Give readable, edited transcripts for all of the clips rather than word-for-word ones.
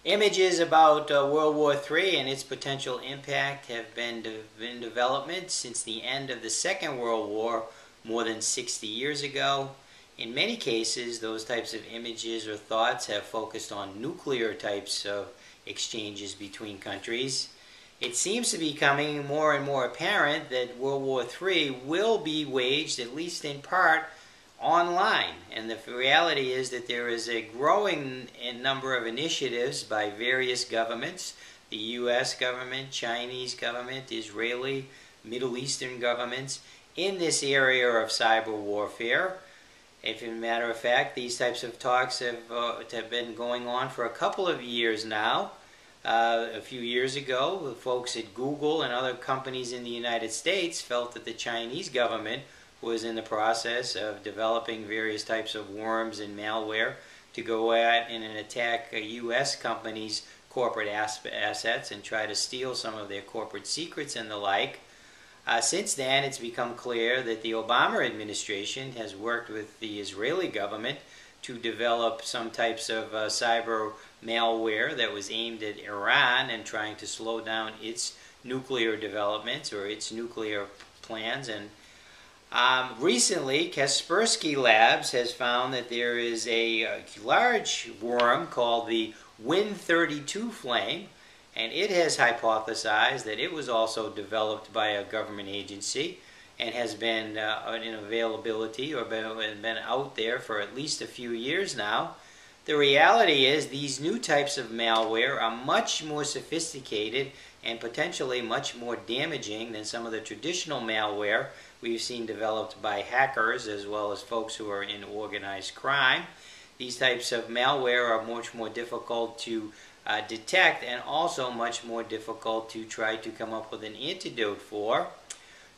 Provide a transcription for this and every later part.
Images about World War III and its potential impact have been in development since the end of the Second World War more than 60 years ago. In many cases, those types of images or thoughts have focused on nuclear types of exchanges between countries. It seems to be becoming more and more apparent that World War III will be waged, at least in part, online. And the reality is that there is a growing number of initiatives by various governments, the U.S. government, Chinese government, Israeli, Middle Eastern governments, in this area of cyber warfare. As a matter of fact, these types of talks have been going on for a couple of years now. A few years ago, the folks at Google and other companies in the United States felt that the Chinese government was in the process of developing various types of worms and malware to go at and attack U.S. companies' corporate assets and try to steal some of their corporate secrets and the like. Since then, it's become clear that the Obama administration has worked with the Israeli government to develop some types of cyber malware that was aimed at Iran and trying to slow down its nuclear developments or its nuclear plans. And recently, Kaspersky Labs has found that there is a large worm called the Win32 flame, and it has hypothesized that it was also developed by a government agency and has been in availability or been out there for at least a few years now. The reality is these new types of malware are much more sophisticated and potentially much more damaging than some of the traditional malware we've seen developed by hackers as well as folks who are in organized crime. These types of malware are much more difficult to detect and also much more difficult to try to come up with an antidote for.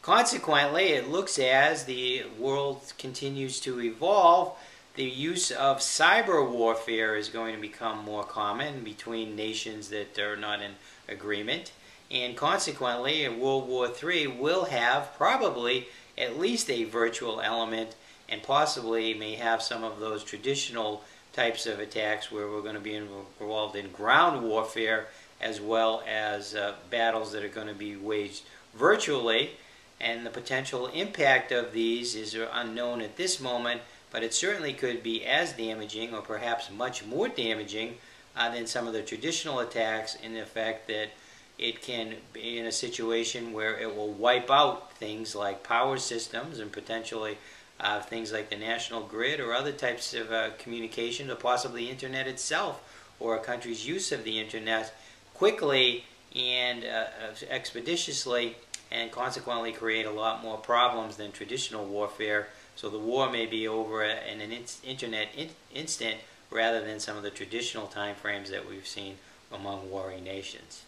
Consequently, it looks as the world continues to evolve, the use of cyber warfare is going to become more common between nations that are not in agreement. And consequently, World War III will have probably at least a virtual element and possibly may have some of those traditional types of attacks where we're going to be involved in ground warfare as well as battles that are going to be waged virtually. And the potential impact of these is unknown at this moment, but it certainly could be as damaging or perhaps much more damaging than some of the traditional attacks, in the fact that it can be in a situation where it will wipe out things like power systems and potentially things like the national grid or other types of communication, or possibly the internet itself or a country's use of the internet quickly and expeditiously, and consequently create a lot more problems than traditional warfare. So the war may be over in an internet instant rather than some of the traditional time frames that we've seen among warring nations.